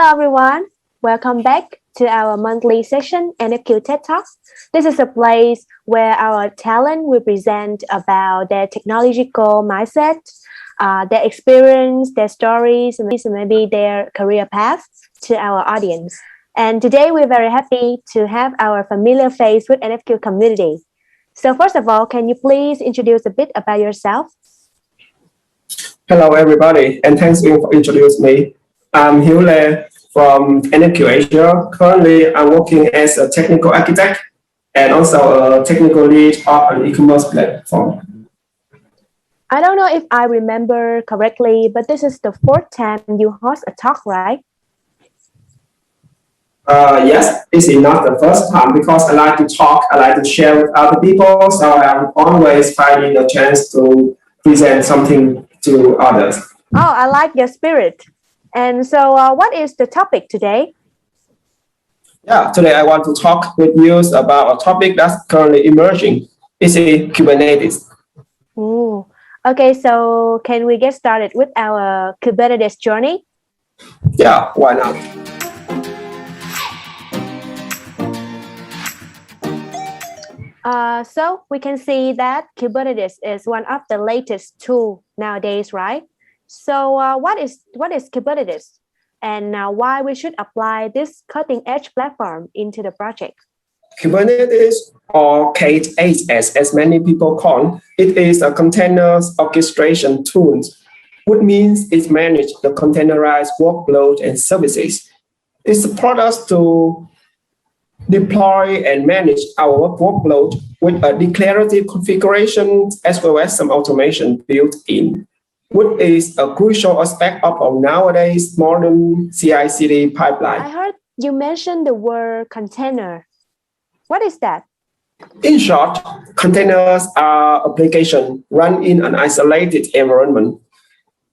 everyone. Welcome back to our monthly session NFQ TED Talk. This is a place where our talent will present about their technological mindset, their experience, their stories, and maybe their career path to our audience. And today we're very happy to have our familiar face with NFQ community. So first of all, can you please introduce a bit about yourself? Hello, everybody, and thanks for introducing me. I'm Hieu from NFQ Asia. Currently, I'm working as a technical architect and also a technical lead of an e-commerce platform. I don't know if I remember correctly, but this is the fourth time you host a talk, right? Yes, this is not the first time because I like to talk, I like to share with other people, so I'm always finding a chance to present something to others. Oh, I like your spirit. And so what is the topic today? Yeah, today I want to talk with you about a topic that's currently emerging. It's Kubernetes. Ooh. Okay, so can we get started with our Kubernetes journey? Yeah, why not? So we can see that Kubernetes is one of the latest tools nowadays, right? So what is Kubernetes, and why we should apply this cutting-edge platform into the project? Kubernetes, or K8S as many people call it, is a containers orchestration tool, which means it manages the containerized workload and services. It supports us to deploy and manage our workload with a declarative configuration as well as some automation built in, which is a crucial aspect of our nowadays modern CI/CD pipeline. I heard you mention the word container. What is that? In short, containers are applications run in an isolated environment.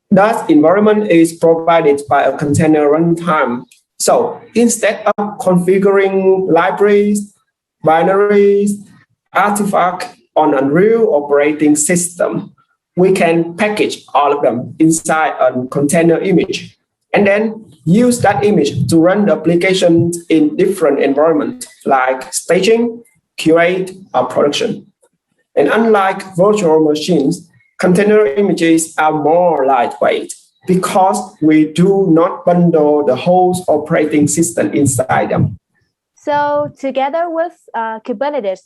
That environment is provided by a container runtime. So instead of configuring libraries, binaries, artifacts on a real operating system, we can package all of them inside a container image and then use that image to run the applications in different environments like staging, curate, or production. And unlike virtual machines, container images are more lightweight because we do not bundle the whole operating system inside them. So together with Kubernetes,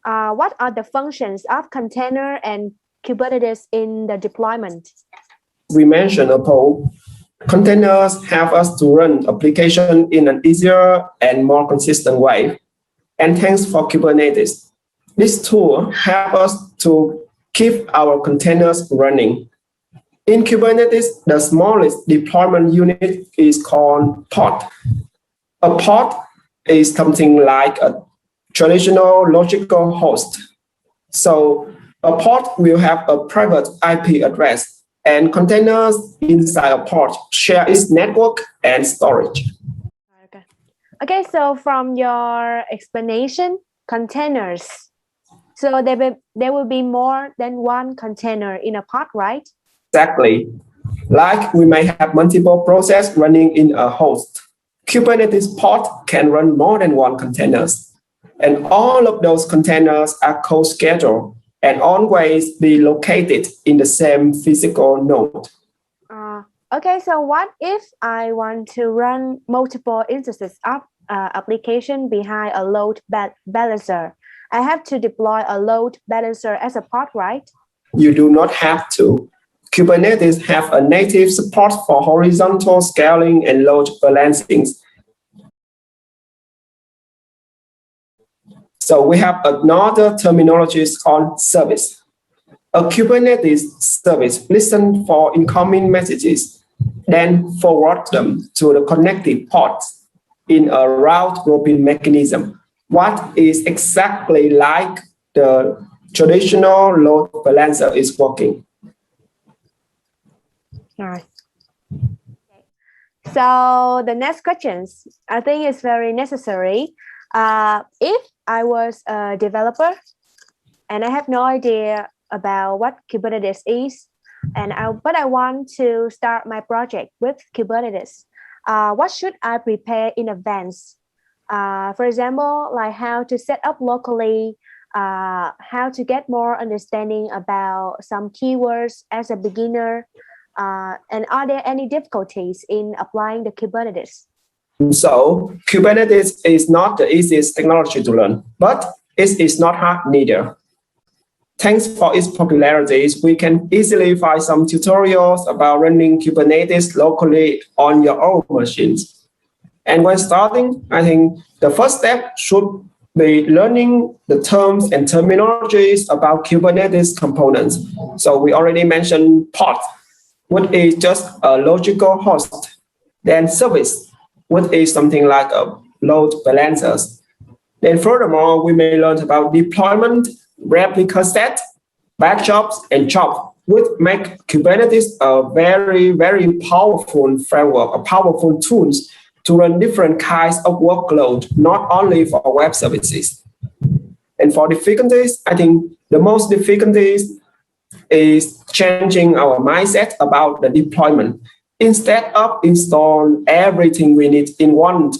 what are the functions of container and Kubernetes in the deployment? We mentioned above, containers help us to run application in an easier and more consistent way. And thanks for Kubernetes. This tool helps us to keep our containers running. In Kubernetes, the smallest deployment unit is called pod. A pod is something like a traditional logical host. So a pod will have a private IP address, and containers inside a pod share its network and storage. Okay, so from your explanation, containers. So there will be more than one container in a pod, right? Exactly. Like we may have multiple processes running in a host. Kubernetes pod can run more than one containers. And all of those containers are co-scheduled and always be located in the same physical node. Okay, so what if I want to run multiple instances of application behind a load balancer? I have to deploy a load balancer as a pod, right? You do not have to. Kubernetes have a native support for horizontal scaling and load balancing. So we have another terminology called service. A Kubernetes service listens for incoming messages, then forward them to the connected pods in a route robin mechanism. What is exactly like the traditional load balancer is working. All right. Okay. So the next questions, I think is very necessary. If I was a developer and I have no idea about what Kubernetes is, but I want to start my project with Kubernetes, what should I prepare in advance? For example, like how to set up locally, how to get more understanding about some keywords as a beginner, and are there any difficulties in applying the Kubernetes? So Kubernetes is not the easiest technology to learn, but it is not hard neither. Thanks for its popularity, we can easily find some tutorials about running Kubernetes locally on your own machines. And when starting, I think the first step should be learning the terms and terminologies about Kubernetes components. So we already mentioned pod, which is just a logical host. Then service, which is something like a load balancers. Then furthermore, we may learn about deployment, replica set, backjobs, and job, which make Kubernetes a very, very powerful framework, a powerful tools to run different kinds of workload, not only for web services. And for difficulties, I think the most difficulties is changing our mindset about the deployment. Instead of install everything we need in one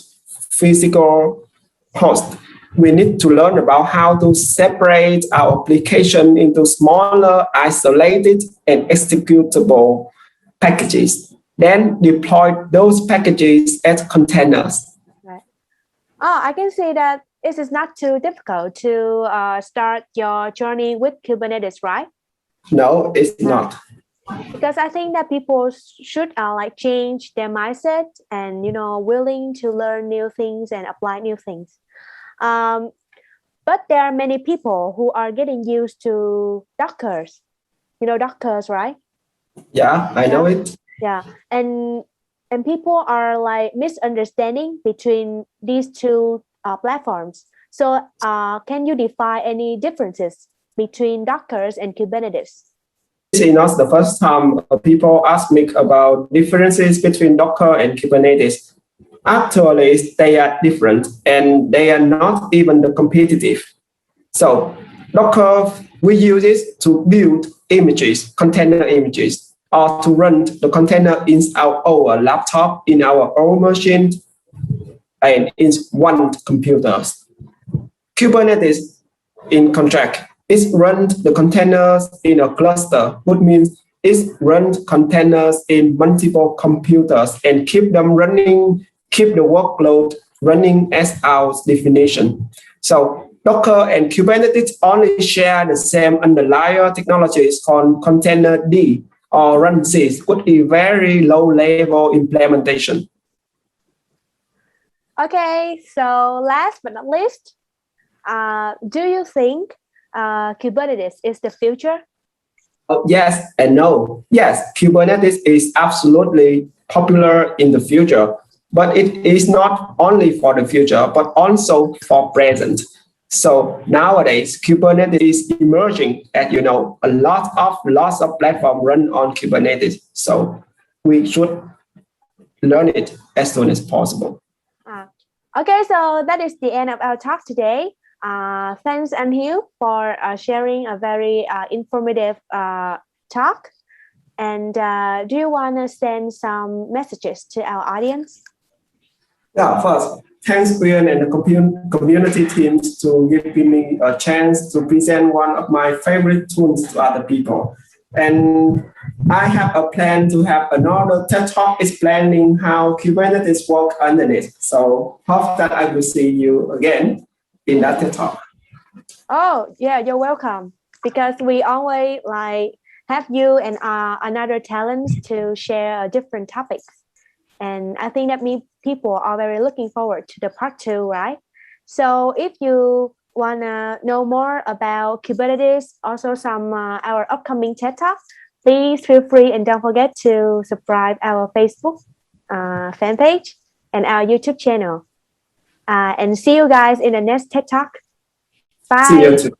physical host, we need to learn about how to separate our application into smaller, isolated, and executable packages. Then deploy those packages as containers. Right. Oh, I can say that it is not too difficult to start your journey with Kubernetes, right? No, it's not. Because I think that people should like change their mindset and willing to learn new things and apply new things. But there are many people who are getting used to Dockers. You know Dockers, right? Yeah, I know it. Yeah, and people are like misunderstanding between these two platforms. So, can you define any differences between Dockers and Kubernetes? This is not the first time people ask me about differences between Docker and Kubernetes. Actually, they are different and they are not even the competitive. So Docker, we use it to build images, container images, or to run the container in our laptop, in our own machine, and in one computer. Kubernetes, in contract, it runs the containers in a cluster, which means it runs containers in multiple computers and keep them running, keep the workload running as our definition. So Docker and Kubernetes only share the same underlying technologies called containerd or runC, which is very low level implementation. Okay, so last but not least, do you think Kubernetes is the future? Oh, yes and no. Yes, Kubernetes is absolutely popular in the future, but it is not only for the future, but also for present. So nowadays, Kubernetes is emerging, as you know, lots of platforms run on Kubernetes. So we should learn it as soon as possible. Okay, so that is the end of our talk today. Thanks, Hieu, for sharing a very informative talk. And do you want to send some messages to our audience? Yeah, first, thanks Brian and the community teams to giving me a chance to present one of my favorite tools to other people. And I have a plan to have another TED Talk explaining how Kubernetes works underneath. So hope that I will see you again in that TED Talk. Oh, yeah, you're welcome. Because we always like have you and another talents to share different topics. And I think that people are very looking forward to the part 2, right? So if you want to know more about Kubernetes, also some our upcoming TED Talk, please feel free and don't forget to subscribe our Facebook fan page and our YouTube channel. And see you guys in the next TED Talk. Bye. See you too.